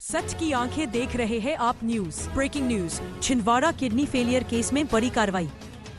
सच की आंखें देख रहे हैं आप news. Breaking news, Chhindwara kidney failure case में बड़ी कार्रवाई।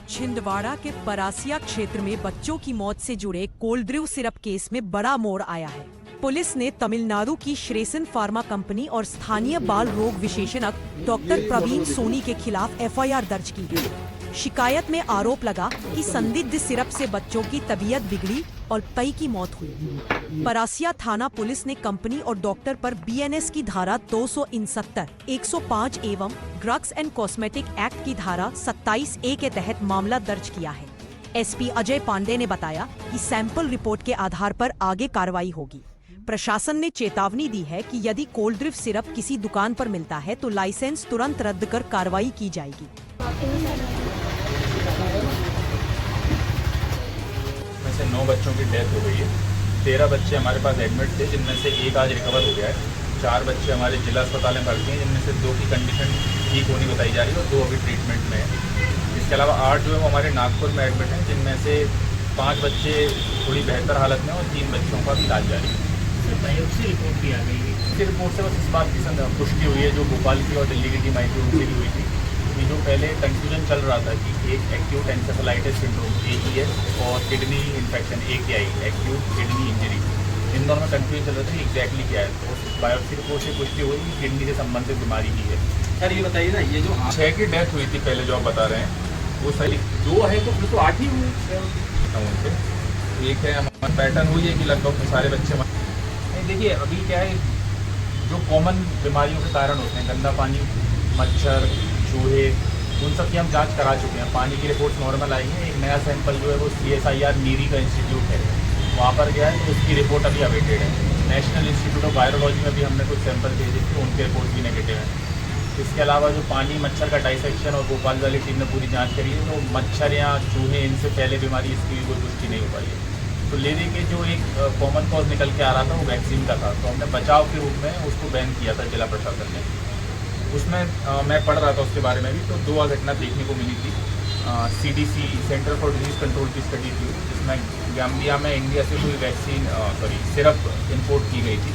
छिंदवाड़ा के परासिया क्षेत्र में बच्चों की मौत से जुड़े कोल्ड्रिव सिरप केस में बड़ा मोड़ आया है। पुलिस ने तमिलनाडु की श्रेसन फार्मा कंपनी और स्थानीय बाल रोग विशेषज्ञ डॉक्टर प्रवीण सोनी के खिलाफ एफआईआर दर्ज की। शिकायत में आरोप लगा कि संदिग्ध सिरप से बच्चों की तबीयत बिगड़ी और कई की मौत हुई। परासिया थाना पुलिस ने कंपनी और डॉक्टर पर बीएनएस की धारा 269, 105 एवं ड्रग्स एंड कॉस्मेटिक एक्ट की धारा 27A के तहत मामला दर्ज किया है। एसपी अजय पांडे ने बताया कि सैंपल रिपोर्ट के आधार पर आगे कार्रवाई होगी। प्रशासन ने चेतावनी दी है कि यदि कोल्ड्रिव सिरप किसी दुकान पर मिलता है तो लाइसेंस तुरंत रद्द कर कार्रवाई की जाएगी। में से 9 बच्चों की डेथ हो गई है। 13 बच्चे हमारे पास एडमिट थे, जिनमें से एक आज रिकवर हो गया है। 4 बच्चे हमारे जिला अस्पताल में भर्ती हैं, जिनमें से 2 की कंडीशन ठीक होनी बताई जा रही है और 2 अभी ट्रीटमेंट में है। इसके अलावा 8 जो है वो हमारे नागपुर में एडमिट हैं, जिनमें से 5 बच्चे थोड़ी बेहतर हालत में और 3 बच्चों का भी इलाज जारी है। बायोप्सी रिपोर्ट भी आ गई है। इसी रिपोर्ट से बस इस बात की पुष्टि हुई है जो भोपाल की और दिल्ली की टीम आई थी उनसे भी हुई थी कि जो पहले कंफ्यूजन चल रहा था कि एक एक्यूट एन्सेफेलाइटिस सिंड्रोम AES और kidney infection AKI acute kidney injury, इन दोनों में कंफ्यूजन चल रहा था कि एग्जैक्टली क्या है। तो बायोप्सी रिपोर्ट से पुष्टि हुई कि किडनी से संबंधित बीमारी ही है। सर ये बताइए ना, ये जो 6 की डेथ हुई थी पहले जो आप बता रहे हैं वो सही 2 है तो फिर तो 8 ही हुए। उनसे एक है हमारा पैटर्न हुई है कि लगभग सारे बच्चे नहीं। देखिए अभी क्या है, जो कॉमन बीमारियों के कारण होते हैं, गंदा पानी, मच्छर, चूहे, उन सब की हम जांच करा चुके हैं। पानी की रिपोर्ट नॉर्मल आई है। एक नया सैंपल जो है वो CSIR नीरी का इंस्टीट्यूट है, वहाँ पर गया है तो उसकी रिपोर्ट अभी अवेटेड है। नेशनल इंस्टीट्यूट ऑफ वायरोलॉजी में भी हमने कुछ सैंपल भेजे थे, उनके रिपोर्ट भी नेगेटिव है। इसके अलावा जो पानी मच्छर का डाइसेक्शन और भोपाल वाली टीम ने पूरी जाँच करी है, तो मच्छर या चूहे इनसे पहले बीमारी इसकी कोई पुष्टि नहीं हो पाई है। तो लेने के जो एक कॉमन कॉज निकल के आ रहा था वो वैक्सीन का था, तो हमने बचाव के रूप में उसको बैन किया था जिला प्रशासन ने। उसमें मैं पढ़ रहा था उसके बारे में भी, तो 2 घटना देखने को मिली थी। CDC centre for disease control की स्टडी थी, जिसमें गैम्बिया में इंडिया से कोई वैक्सीन सिरप इंपोर्ट की गई थी।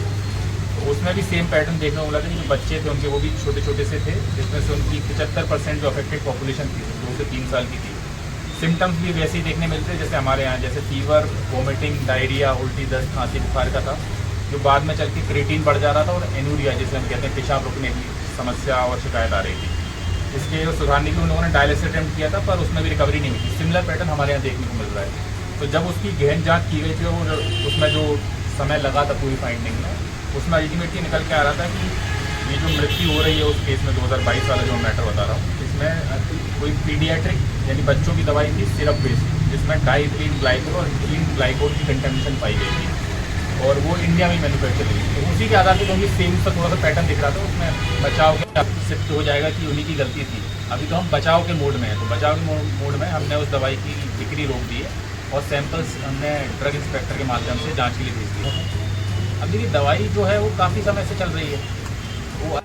तो उसमें भी सेम पैटर्न देखने को मिला था कि जो बच्चे थे उनके वो भी छोटे छोटे से थे, जिसमें से उनकी 75% जो अफेक्टेड पॉपुलेशन थी 2 से 3 साल की थी। सिम्टम्स भी वैसे ही देखने मिलते हैं जैसे हमारे यहाँ, जैसे फीवर, वोमिटिंग, डायरिया, उल्टी, दस्त, खांसी, बुखार का था, जो बाद में चल के क्रिएटिन बढ़ जा रहा था और एनूरिया जिसे हम कहते हैं पेशाब रुकने की समस्या और शिकायत आ रही थी। इसके सुधारने के लिए उन लोगों ने डायलिसिस अटेम्प्ट किया था, पर उसमें भी रिकवरी नहीं हुई थी। सिमिलर पैटर्न हमारे यहाँ देखने को मिल रहा है। तो जब उसकी गहन जाँच की गई थी और उसमें जो समय लगा था पूरी फाइंडिंग में, उसमें अल्टीमेटली निकल के आ रहा था कि ये जो मृत्यु हो रही है उस केस में 2022 वाला जो मैटर बता रहा हूँ, इसमें कोई पीडियाट्रिक यानी बच्चों की दवाई थी सिरप बेस्ड, जिसमें डाइथीन ग्लाइकोल और इथिलीन ग्लाइकोल की कंटेमिनेशन पाई गई थी और वो इंडिया में मैन्युफैक्चर हुई। तो उसी के आधार पर क्योंकि सेम सा थोड़ा सा पैटर्न दिख रहा था, उसमें बचाव के शिफ्ट हो जाएगा कि उन्हीं की गलती थी। अभी तो हम बचाव के मोड में हैं, तो बचाव के मोड में हमने उस दवाई की बिक्री रोक दी है और सैंपल्स हमने ड्रग इंस्पेक्टर के माध्यम से जाँच के लिए भेज दी है। अब देखिए दवाई जो है वो काफ़ी समय से चल रही है, वो